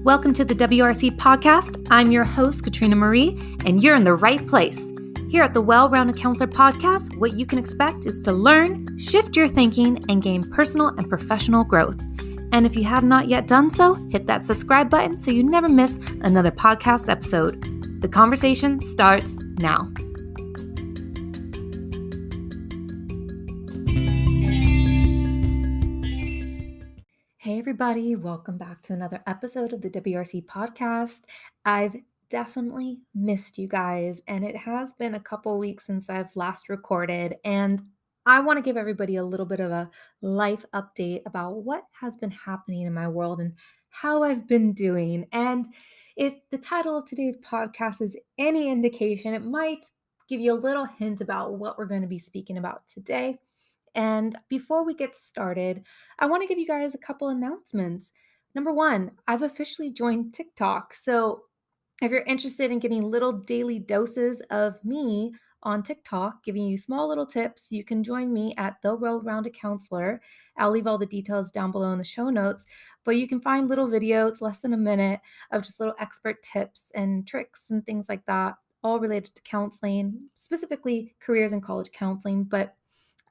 Welcome to the WRC Podcast. I'm your host, Katrina Marie, and you're in the right place. Here at the Well-Rounded Counselor Podcast, what you can expect is to learn, shift your thinking, and gain personal and professional growth. And if you have not yet done so, hit that subscribe button so you never miss another podcast episode. The conversation starts now. Hey everybody, welcome back to another episode of the WRC Podcast. I've definitely missed you guys, and it has been a couple weeks since I've last recorded, and I want to give everybody a little bit of a life update about what has been happening in my world and how I've been doing. And if the title of today's podcast is any indication, it might give you a little hint about what we're going to be speaking about today. And before we get started, I want to give you guys a couple announcements. Number one, I've officially joined TikTok. So if you're interested in getting little daily doses of me on TikTok, giving you small little tips, you can join me at The Well-Rounded Counselor. I'll leave all the details down below in the show notes, but you can find little videos, less than a minute, of just little expert tips and tricks and things like that, all related to counseling, specifically careers in college counseling. But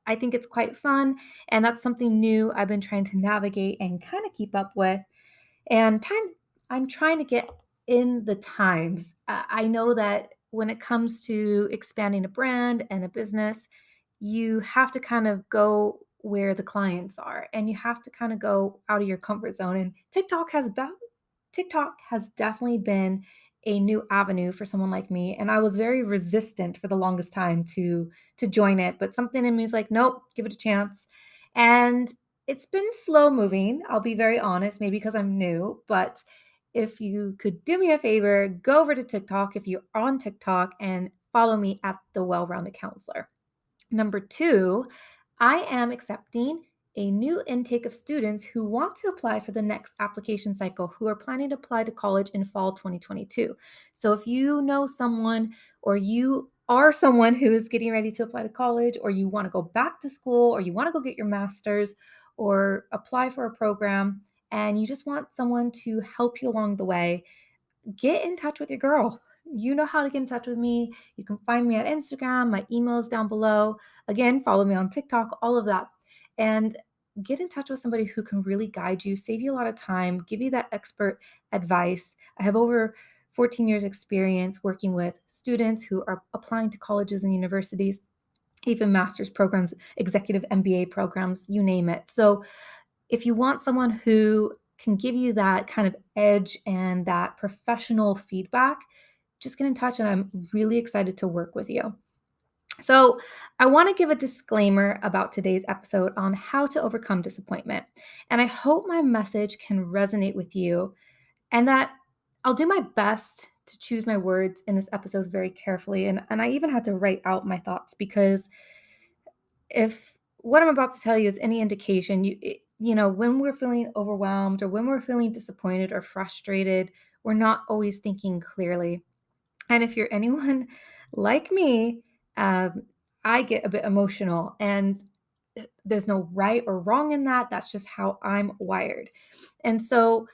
I think it's quite fun, and that's something new I've been trying to navigate and kind of keep up with. And I'm trying to get in the times. I know that when it comes to expanding a brand and a business, you have to kind of go where the clients are, and you have to kind of go out of your comfort zone. And TikTok has definitely been a new avenue for someone like me. And I was very resistant for the longest time to join it, but something in me is like, nope, give it a chance. And it's been slow moving. I'll be very honest, maybe because I'm new, but if you could do me a favor, go over to TikTok if you're on TikTok and follow me at the Well-Rounded Counselor. Number two, I am accepting a new intake of students who want to apply for the next application cycle, who are planning to apply to college in fall 2022. So if you know someone, or you are someone who is getting ready to apply to college, or you want to go back to school, or you want to go get your master's or apply for a program, and you just want someone to help you along the way, get in touch with your girl. You know how to get in touch with me. You can find me at Instagram. My email is down below. Again, follow me on TikTok, all of that. And get in touch with somebody who can really guide you, save you a lot of time, give you that expert advice. I have over 14 years experience working with students who are applying to colleges and universities, even master's programs, executive MBA programs, you name it. So if you want someone who can give you that kind of edge and that professional feedback, just get in touch, and I'm really excited to work with you. So I want to give a disclaimer about today's episode on how to overcome disappointment. And I hope my message can resonate with you, and that I'll do my best to choose my words in this episode very carefully. And I even had to write out my thoughts, because if what I'm about to tell you is any indication, when we're feeling overwhelmed, or when we're feeling disappointed or frustrated, we're not always thinking clearly. And if you're anyone like me, I get a bit emotional, and there's no right or wrong in that. That's just how I'm wired. And so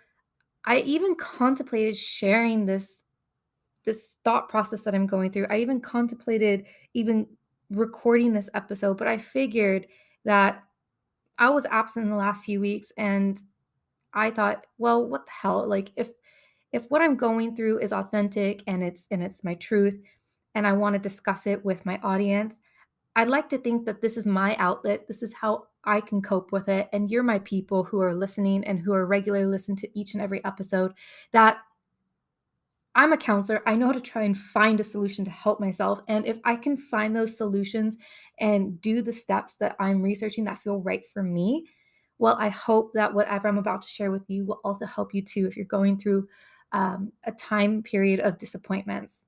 I even contemplated sharing this thought process that I'm going through. I even contemplated even recording this episode, but I figured that I was absent in the last few weeks, and I thought, well, what the hell? Like, if what I'm going through is authentic and it's my truth, and I want to discuss it with my audience, I'd like to think that this is my outlet. This is how I can cope with it. And you're my people who are listening and who are regularly listening to each and every episode, that I'm a counselor. I know how to try and find a solution to help myself. And if I can find those solutions and do the steps that I'm researching that feel right for me, well, I hope that whatever I'm about to share with you will also help you too if you're going through a time period of disappointments.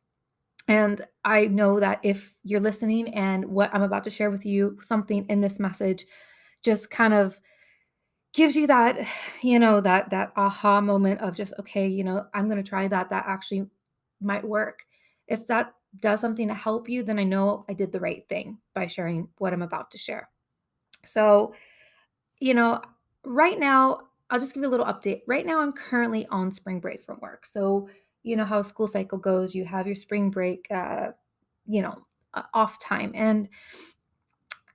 And I know that if you're listening and what I'm about to share with you, something in this message just kind of gives you that, that aha moment of just, okay, I'm going to try that. That actually might work. If that does something to help you, then I know I did the right thing by sharing what I'm about to share. So, right now I'll just give you a little update. Right now, I'm currently on spring break from work. So, you know how school cycle goes. You have your spring break, you know, off time. And,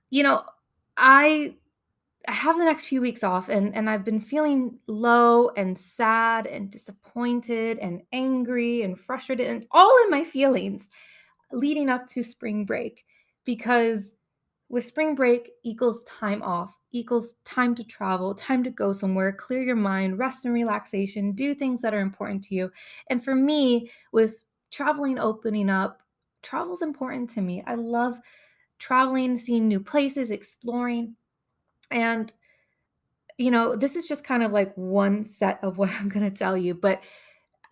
you know, I I have the next few weeks off and I've been feeling low and sad and disappointed and angry and frustrated and all in my feelings leading up to spring break because with spring break equals time off, equals time to travel, time to go somewhere, clear your mind, rest and relaxation, do things that are important to you. And for me, with traveling opening up, travel's important to me. I love traveling, seeing new places, exploring. And this is just kind of like one set of what I'm going to tell you, but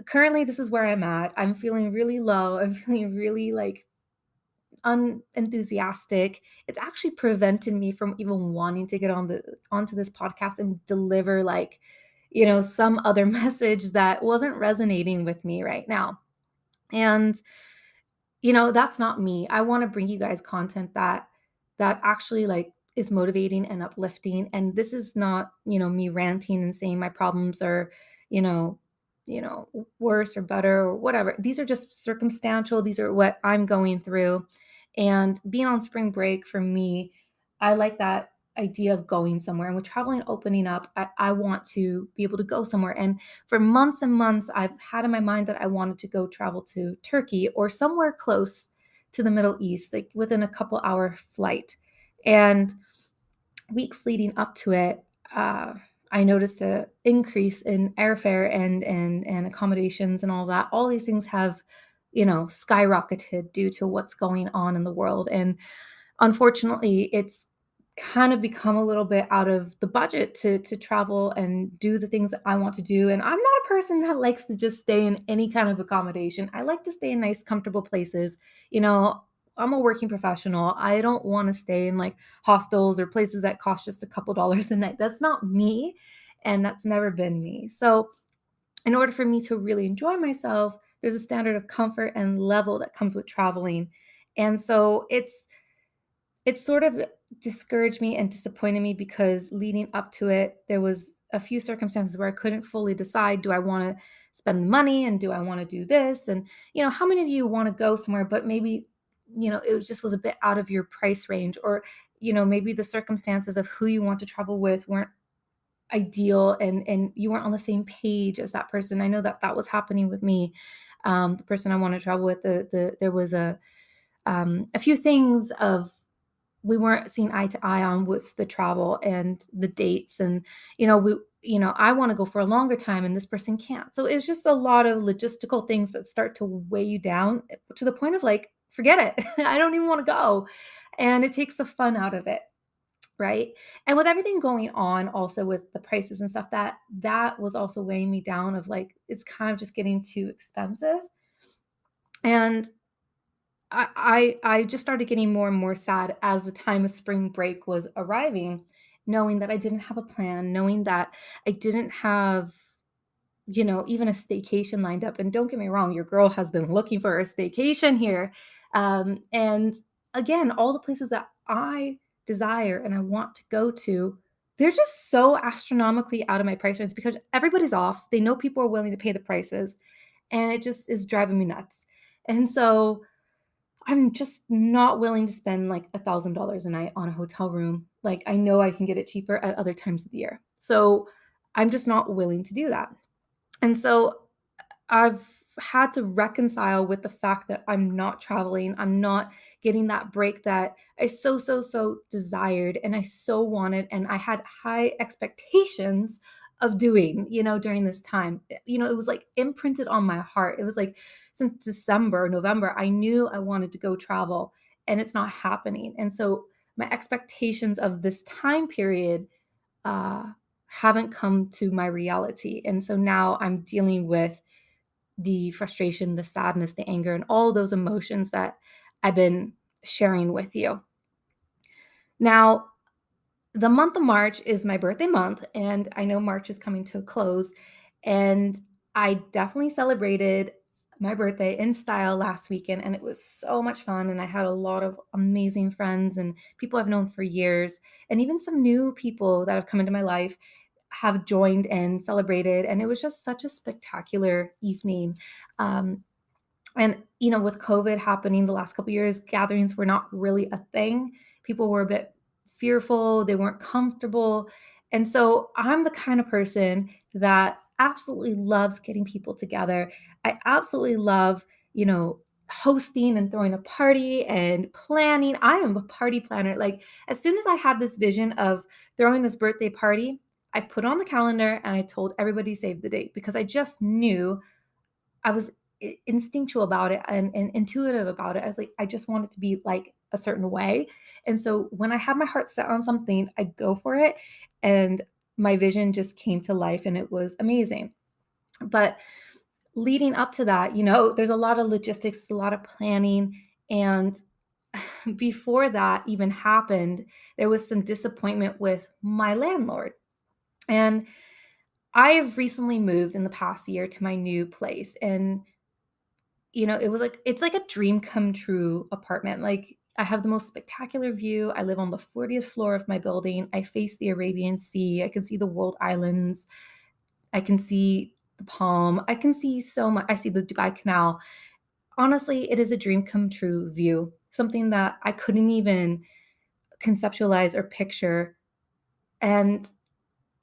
currently this is where I'm at. I'm feeling really low. I'm feeling really like unenthusiastic. It's actually prevented me from even wanting to get onto this podcast and deliver like, some other message that wasn't resonating with me right now. And that's not me. I want to bring you guys content that actually like is motivating and uplifting. And this is not, me ranting and saying my problems are, you know, worse or better or whatever. These are just circumstantial. These are what I'm going through. And being on spring break for me, I like that idea of going somewhere. And with traveling opening up, I want to be able to go somewhere. And for months and months, I've had in my mind that I wanted to go travel to Turkey or somewhere close to the Middle East, like within a couple hour flight. And weeks leading up to it, I noticed a increase in airfare and accommodations and all that. All these things have, skyrocketed due to what's going on in the world. And unfortunately, it's kind of become a little bit out of the budget to travel and do the things that I want to do. And I'm not a person that likes to just stay in any kind of accommodation. I like to stay in nice, comfortable places. I'm a working professional. I don't want to stay in like hostels or places that cost just a couple dollars a night. That's not me. And that's never been me. So in order for me to really enjoy myself, there's a standard of comfort and level that comes with traveling. And so it sort of discouraged me and disappointed me because leading up to it, there was a few circumstances where I couldn't fully decide, do I want to spend the money and do I want to do this? And, how many of you want to go somewhere, but maybe, was a bit out of your price range or, maybe the circumstances of who you want to travel with weren't ideal and you weren't on the same page as that person. I know that was happening with me. The person I want to travel with, there was a few things of we weren't seeing eye to eye on with the travel and the dates and I want to go for a longer time and this person can't. So it's just a lot of logistical things that start to weigh you down to the point of like forget it. I don't even want to go, and it takes the fun out of it, right? And with everything going on also with the prices and stuff, that was also weighing me down of like it's kind of just getting too expensive. And I just started getting more and more sad as the time of spring break was arriving, knowing that I didn't have a plan, knowing that I didn't have, even a staycation lined up. And don't get me wrong, your girl has been looking for a staycation here. And again, all the places that I desire and I want to go to, they're just so astronomically out of my price range because everybody's off. They know people are willing to pay the prices, and it just is driving me nuts. And so I'm just not willing to spend like $1,000 a night on a hotel room. Like I know I can get it cheaper at other times of the year. So I'm just not willing to do that. And so I've had to reconcile with the fact that I'm not traveling. I'm not getting that break that I so desired and I so wanted. And I had high expectations of doing, during this time. It was like imprinted on my heart. It was like since December, November, I knew I wanted to go travel and it's not happening. And so my expectations of this time period uh, haven't come to my reality. And so now I'm dealing with the frustration, the sadness, the anger, and all those emotions that I've been sharing with you. Now, the month of March is my birthday month, and I know March is coming to a close. And I definitely celebrated my birthday in style last weekend, and it was so much fun. And I had a lot of amazing friends and people I've known for years, and even some new people that have come into my life. have joined and celebrated. And it was just such a spectacular evening. And, with COVID happening the last couple of years, gatherings were not really a thing. People were a bit fearful, they weren't comfortable. And so I'm the kind of person that absolutely loves getting people together. I absolutely love, hosting and throwing a party and planning. I am a party planner. Like, as soon as I had this vision of throwing this birthday party, I put it on the calendar and I told everybody save the date because I just knew I was instinctual about it and intuitive about it. I was like, I just want it to be like a certain way. And so when I have my heart set on something, I go for it. And my vision just came to life and it was amazing. But leading up to that, there's a lot of logistics, a lot of planning. And before that even happened, there was some disappointment with my landlord. And I've recently moved in the past year to my new place. And it's like a dream come true apartment. Like, I have the most spectacular view. I live on the 40th floor of my building. I face the Arabian Sea. I can see the world islands. I can see the Palm. I can see so much. I see the Dubai Canal. Honestly, it is a dream come true view, something that I couldn't even conceptualize or picture. And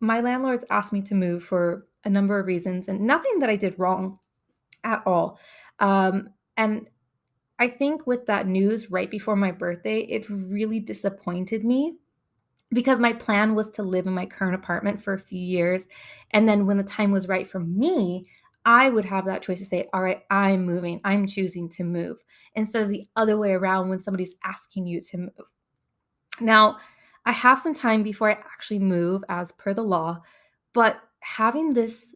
my landlords asked me to move for a number of reasons and nothing that I did wrong at all. And I think with that news right before my birthday, it really disappointed me because my plan was to live in my current apartment for a few years. And then when the time was right for me, I would have that choice to say, all right, I'm moving, I'm choosing to move, instead of the other way around when somebody's asking you to move. Now, I have some time before I actually move as per the law, but having this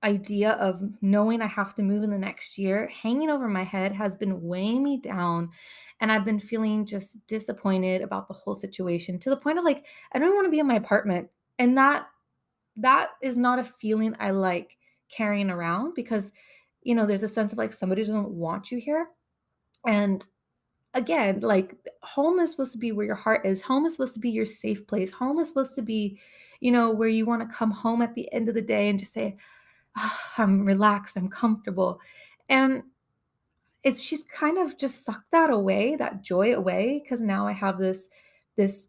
idea of knowing I have to move in the next year hanging over my head has been weighing me down. And I've been feeling just disappointed about the whole situation to the point of like, I don't want to be in my apartment. And that is not a feeling I like carrying around because, there's a sense of like somebody doesn't want you here. And again, like home is supposed to be where your heart is. Home is supposed to be your safe place. Home is supposed to be, where you want to come home at the end of the day and just say, I'm relaxed, I'm comfortable. And she's kind of just sucked that away, that joy away, because now I have this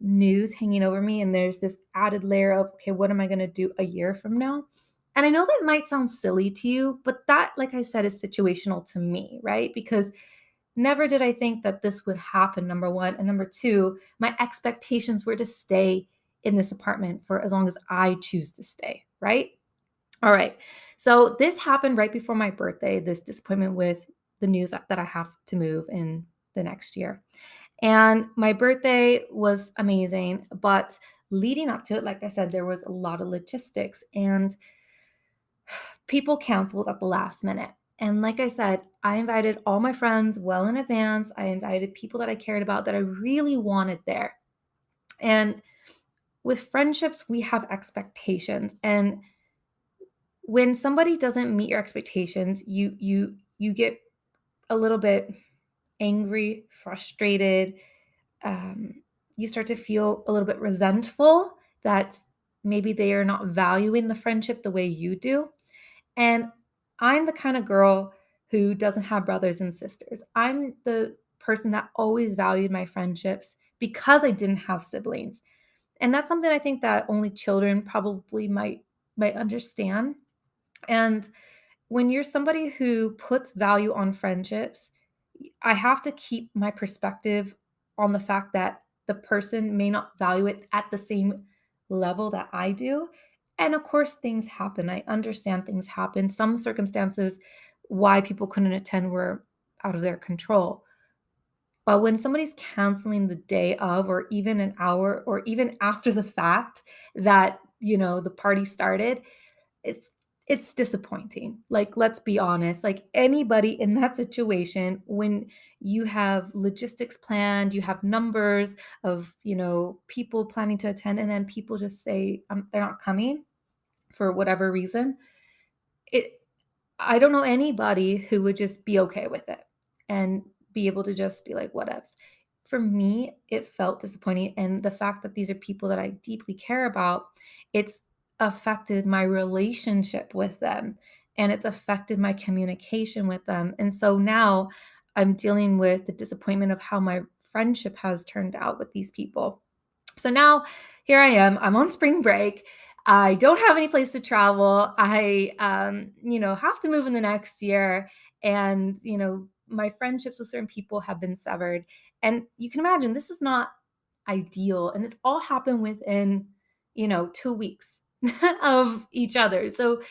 news hanging over me and there's this added layer of, okay, what am I going to do a year from now? And I know that might sound silly to you, but that, like I said, is situational to me, right? Because never did I think that this would happen, number one. And number two, my expectations were to stay in this apartment for as long as I choose to stay, right? All right. So this happened right before my birthday, this disappointment with the news that I have to move in the next year. And my birthday was amazing, but leading up to it, like I said, there was a lot of logistics and people canceled at the last minute. And like I said, I invited all my friends well in advance. I invited people that I cared about that I really wanted there. And with friendships, we have expectations. And when somebody doesn't meet your expectations, you get a little bit angry, frustrated. You start to feel a little bit resentful that maybe they are not valuing the friendship the way you do. And I'm the kind of girl who doesn't have brothers and sisters. I'm the person that always valued my friendships because I didn't have siblings. And that's something I think that only children probably might understand. And when you're somebody who puts value on friendships, I have to keep my perspective on the fact that the person may not value it at the same level that I do. And of course, things happen. I understand things happen. Some circumstances why people couldn't attend were out of their control. But when somebody's canceling the day of, or even an hour, or even after the fact that, the party started, it's it's disappointing. Like, let's be honest, like anybody in that situation, when you have logistics planned, you have numbers of, people planning to attend, and then people just say they're not coming for whatever reason. It I don't know anybody who would just be okay with it and be able to just be like, whatevs. for me, it felt disappointing. And the fact that these are people that I deeply care about, it's affected my relationship with them and it's affected my communication with them. And so now I'm dealing with the disappointment of how my friendship has turned out with these people. So now here I am. I'm on spring break. I don't have any place to travel. I, have to move in the next year. And, my friendships with certain people have been severed. And you can imagine this is not ideal. And it's all happened within, 2 weeks of each other. So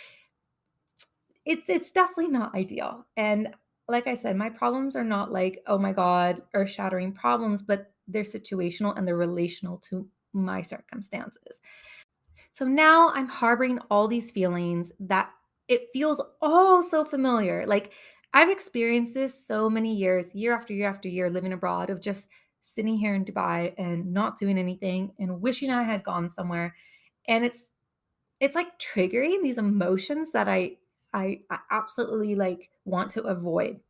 it's definitely not ideal. And like I said, my problems are not like, oh my God, earth-shattering problems, but they're situational and they're relational to my circumstances. So now I'm harboring all these feelings that it feels all so familiar. Like I've experienced this so many years, year after year after year, living abroad, of just sitting here in Dubai and not doing anything and wishing I had gone somewhere. And it's like triggering these emotions that I absolutely like want to avoid,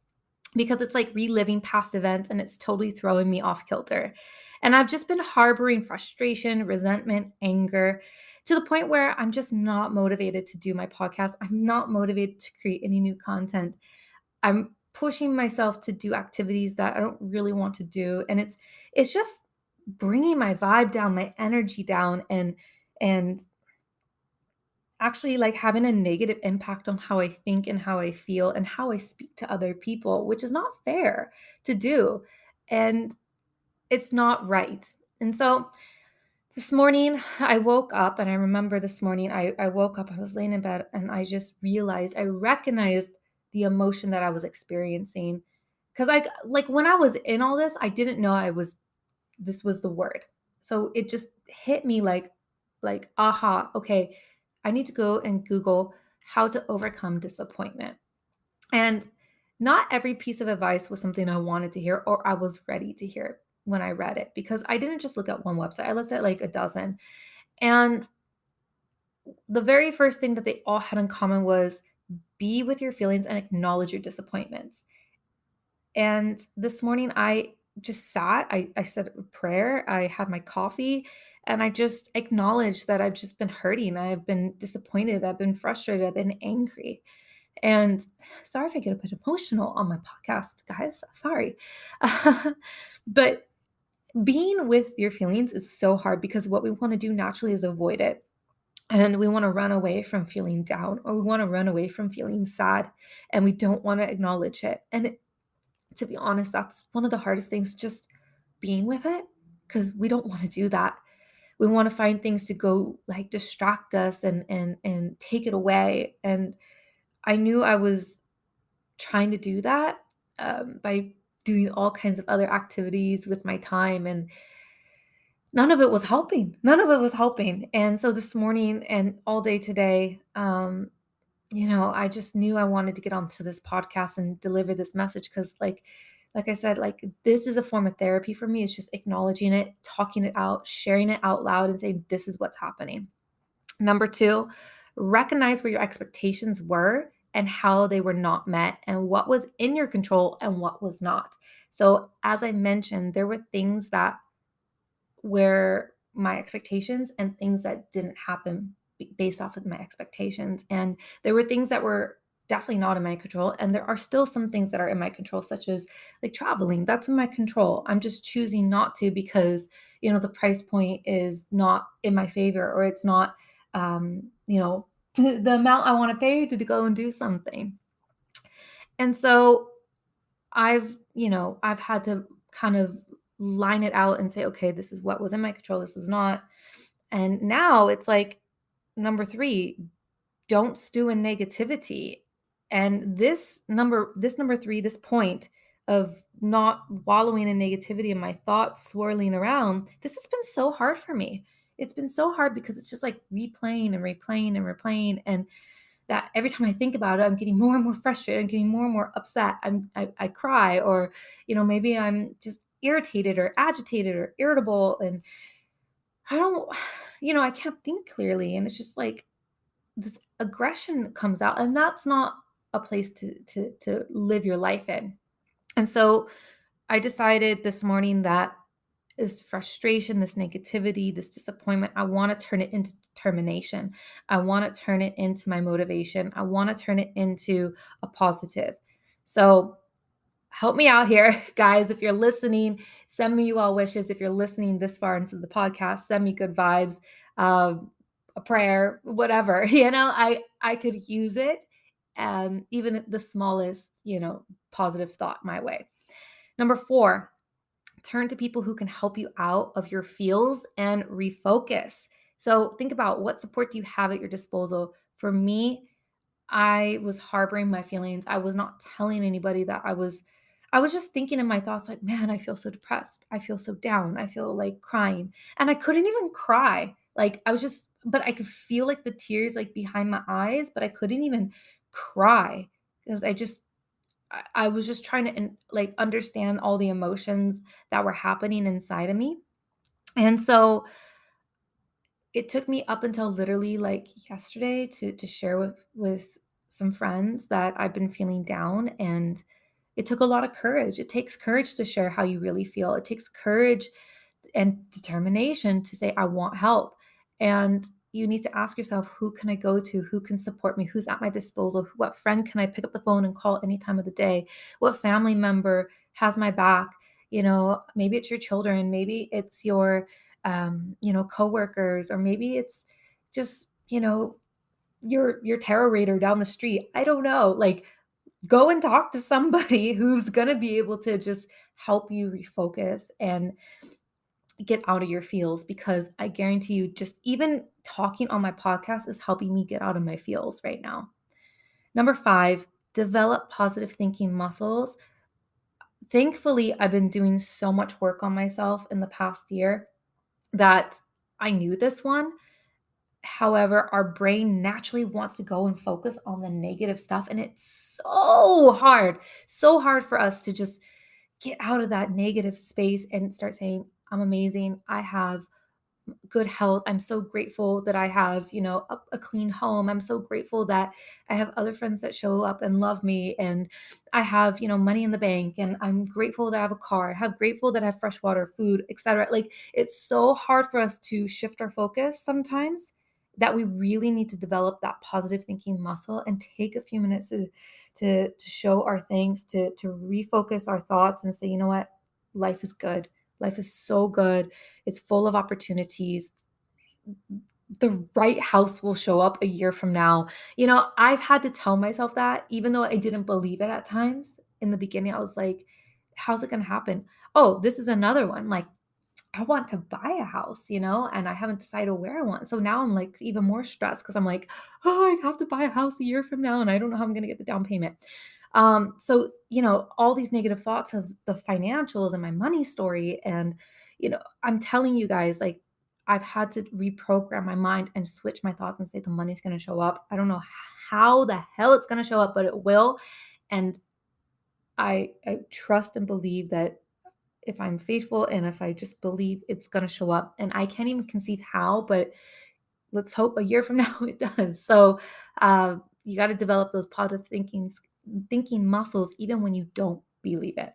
because it's like reliving past events and it's totally throwing me off kilter. And I've just been harboring frustration, resentment, anger, to the point where I'm just not motivated to do my podcast. I'm not motivated to create any new content. I'm pushing myself to do activities that I don't really want to do, and it's just bringing my vibe down, my energy down, and actually like having a negative impact on how I think and how I feel and how I speak to other people, which is not fair to do. And it's not right. And so this morning I woke up, and I remember this morning I woke up, I was laying in bed, and I just realized, I recognized the emotion that I was experiencing. Cause like when I was in all this, I didn't know this was the word. So it just hit me like, aha, okay, I need to go and Google how to overcome disappointment. And not every piece of advice was something I wanted to hear or I was ready to hear when I read it, because I didn't just look at one website. I looked at like a dozen. And the very first thing that they all had in common was be with your feelings and acknowledge your disappointments. And this morning I just sat, I said a prayer, I had my coffee, and I just acknowledged that I've just been hurting. I've been disappointed. I've been frustrated. I've been angry. And sorry if I get a bit emotional on my podcast, guys. Sorry. But being with your feelings is so hard, because what we want to do naturally is avoid it. And we want to run away from feeling down, or we want to run away from feeling sad, and we don't want to acknowledge it. And to be honest, that's one of the hardest things, just being with it, because we don't want to do that. We want to find things to go like distract us and take it away. And I knew I was trying to do that by doing all kinds of other activities with my time, and none of it was helping. None of it was helping. And so this morning and all day today, I just knew I wanted to get onto this podcast and deliver this message, because like I said, like this is a form of therapy for me. It's just acknowledging it, talking it out, sharing it out loud, and saying, this is what's happening. Number two, recognize where your expectations were and how they were not met, and what was in your control and what was not. So as I mentioned, there were things that were my expectations and things that didn't happen based off of my expectations. And there were things that were definitely not in my control. And there are still some things that are in my control, such as like traveling. That's in my control. I'm just choosing not to, because, the price point is not in my favor, or it's not, the amount I want to pay to go and do something. And so I've had to kind of line it out and say, okay, this is what was in my control, this was not. And now it's like, number three, don't stew in negativity. And this number three, this point of not wallowing in negativity and my thoughts swirling around, this has been so hard for me. It's been so hard because it's just like replaying and replaying and replaying. And that every time I think about it, I'm getting more and more frustrated. I'm getting more and more upset. I cry, or, maybe I'm just irritated or agitated or irritable. And I don't, I can't think clearly. And it's just like this aggression comes out, and that's not a place to live your life in. And so I decided this morning that this frustration, this negativity, this disappointment, I want to turn it into determination. I want to turn it into my motivation. I want to turn it into a positive. So help me out here, guys. If you're listening, send me you all wishes. If you're listening this far into the podcast, send me good vibes, a prayer, whatever. I could use it, even the smallest, positive thought my way. Number 4, turn to people who can help you out of your feels and refocus. So think about what support do you have at your disposal. For me, I was harboring my feelings. I was not telling anybody that I was just thinking in my thoughts like, man, I feel so depressed. I feel so down. I feel like crying. And I couldn't even cry. Like but I could feel like the tears like behind my eyes, but I couldn't even cry because I was just trying to like understand all the emotions that were happening inside of me. And so it took me up until literally like yesterday to share with some friends that I've been feeling down, and it took a lot of courage. It takes courage to share how you really feel. It takes courage and determination to say, I want help. And you need to ask yourself, who can I go to? Who can support me? Who's at my disposal? What friend can I pick up the phone and call any time of the day? What family member has my back? Maybe it's your children, maybe it's your coworkers, or maybe it's just, your tarot reader down the street. I don't know. Like, go and talk to somebody who's going to be able to just help you refocus and get out of your feels, because I guarantee you, just even talking on my podcast is helping me get out of my feels right now. Number 5, develop positive thinking muscles. Thankfully, I've been doing so much work on myself in the past year that I knew this one. However, our brain naturally wants to go and focus on the negative stuff. And it's so hard for us to just get out of that negative space and start saying, I'm amazing. I have good health. I'm so grateful that I have, a clean home. I'm so grateful that I have other friends that show up and love me, and I have, money in the bank, and I'm grateful that I have a car. I have grateful that I have fresh water, food, etc. Like, it's so hard for us to shift our focus sometimes that we really need to develop that positive thinking muscle and take a few minutes to show our things, to refocus our thoughts and say, you know what? Life is good. Life is so good. It's full of opportunities. The right house will show up a year from now. I've had to tell myself that, even though I didn't believe it at times. In the beginning, I was like, how's it going to happen? Oh, this is another one. Like, I want to buy a house, and I haven't decided where I want. So now I'm like even more stressed because I'm like, oh, I have to buy a house a year from now and I don't know how I'm going to get the down payment. So, all these negative thoughts of the financials and my money story. And, I'm telling you guys, like, I've had to reprogram my mind and switch my thoughts and say the money's going to show up. I don't know how the hell it's going to show up, but it will. And I trust and believe that if I'm faithful and if I just believe, it's going to show up. And I can't even conceive how, but let's hope a year from now it does. So you got to develop those positive thinking muscles, even when you don't believe it.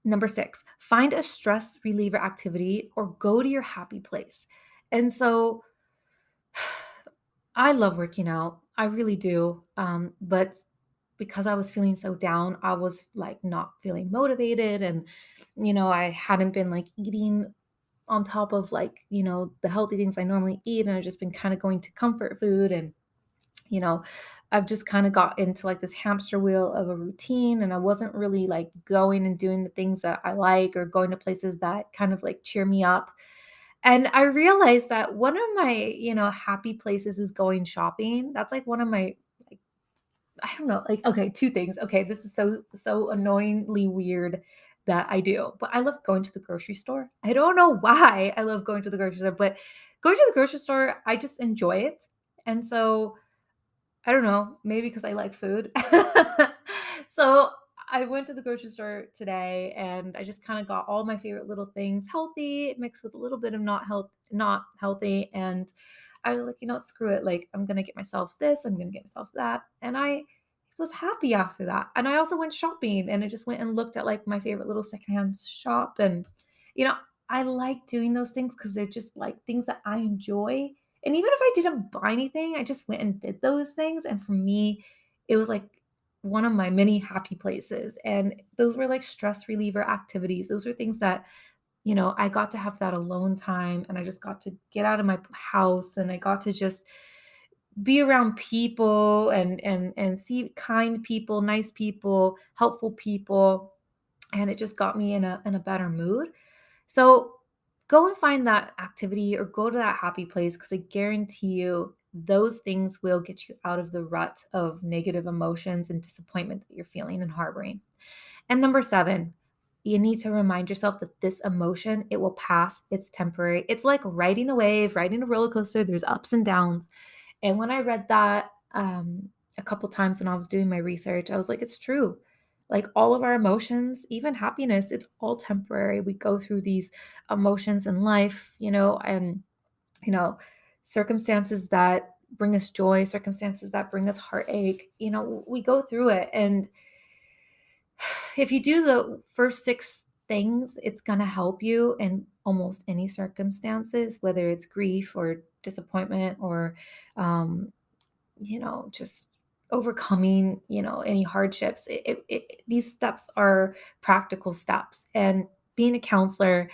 Number 6, find a stress reliever activity or go to your happy place. And so I love working out. I really do. But because I was feeling so down, I was like not feeling motivated. And, I hadn't been like eating on top of like, the healthy things I normally eat. And I've just been kind of going to comfort food. And, you know, I've just kind of got into like this hamster wheel of a routine. And I wasn't really like going and doing the things that I like or going to places that kind of like cheer me up. And I realized that one of my, happy places is going shopping. That's like one of my, like, I don't know, like, okay, two things. Okay, this is so annoyingly weird that I do, but I love going to the grocery store. I don't know why I love going to the grocery store, but going to the grocery store, I just enjoy it. And so I don't know, maybe because I like food. So I went to the grocery store today and I just kind of got all my favorite little things healthy, mixed with a little bit of not healthy. And I was like, screw it. Like, I'm going to get myself this, I'm going to get myself that. And I was happy after that. And I also went shopping, and I just went and looked at like my favorite little secondhand shop. And, you know, I like doing those things because they're just like things that I enjoy. And even if I didn't buy anything, I just went and did those things. And for me, it was like one of my many happy places. And those were like stress reliever activities. Those were things that, I got to have that alone time, and I just got to get out of my house, and I got to just be around people and see kind people, nice people, helpful people. And it just got me in a better mood. So go and find that activity or go to that happy place, because I guarantee you those things will get you out of the rut of negative emotions and disappointment that you're feeling and harboring. And number 7, you need to remind yourself that this emotion, it will pass. It's temporary. It's like riding a wave, riding a roller coaster. There's ups and downs. And when I read that a couple times when I was doing my research, I was like, it's true. Like all of our emotions, even happiness, it's all temporary. We go through these emotions in life, and, circumstances that bring us joy, circumstances that bring us heartache, we go through it. And if you do the first 6 things, it's going to help you in almost any circumstances, whether it's grief or disappointment or, just overcoming, any hardships. These steps are practical steps. And being a counselor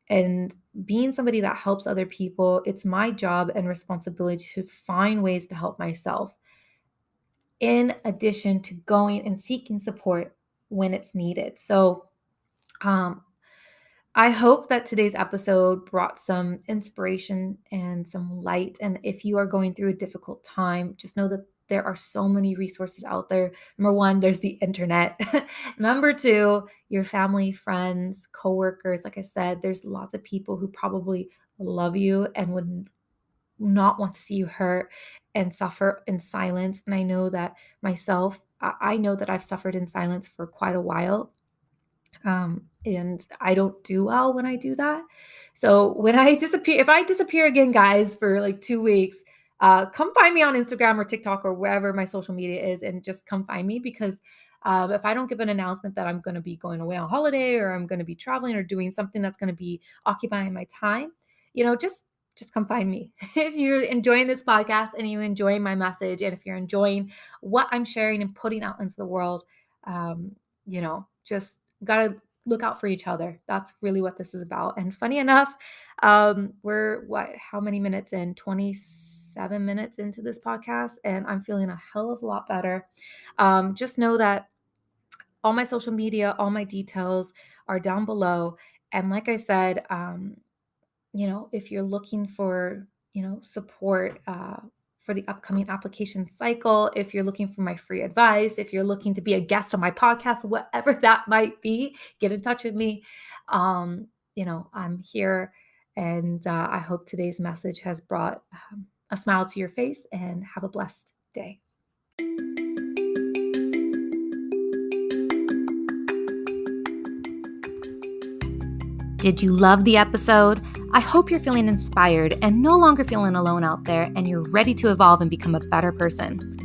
and being somebody that helps other people, it's my job and responsibility to find ways to help myself, in addition to going and seeking support when it's needed. So, I hope that today's episode brought some inspiration and some light. And if you are going through a difficult time, just know that there are so many resources out there. Number 1, there's the internet. Number 2, your family, friends, coworkers. Like I said, there's lots of people who probably love you and would not want to see you hurt and suffer in silence. And I know that myself, I know that I've suffered in silence for quite a while. And I don't do well when I do that. So when I disappear, if I disappear again, guys, for like 2 weeks, come find me on Instagram or TikTok or wherever my social media is, and just come find me, because if I don't give an announcement that I'm going to be going away on holiday, or I'm going to be traveling or doing something that's going to be occupying my time, just come find me. If you're enjoying this podcast and you're enjoying my message, and if you're enjoying what I'm sharing and putting out into the world, just got to look out for each other. That's really what this is about. And funny enough, we're how many minutes in? 27 minutes into this podcast, and I'm feeling a hell of a lot better. Just know that all my social media, all my details are down below. And like I said, if you're looking for, support, for the upcoming application cycle, if you're looking for my free advice, if you're looking to be a guest on my podcast, whatever that might be, get in touch with me. I'm here, and I hope today's message has brought a smile to your face, and have a blessed day. Did you love the episode? I hope you're feeling inspired and no longer feeling alone out there, and you're ready to evolve and become a better person.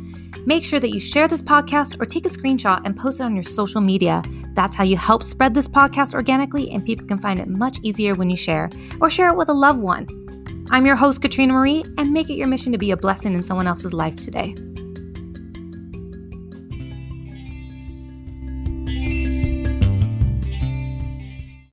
Make sure that you share this podcast or take a screenshot and post it on your social media. That's how you help spread this podcast organically, and people can find it much easier when you share, or share it with a loved one. I'm your host, Katrina Marie, and make it your mission to be a blessing in someone else's life today.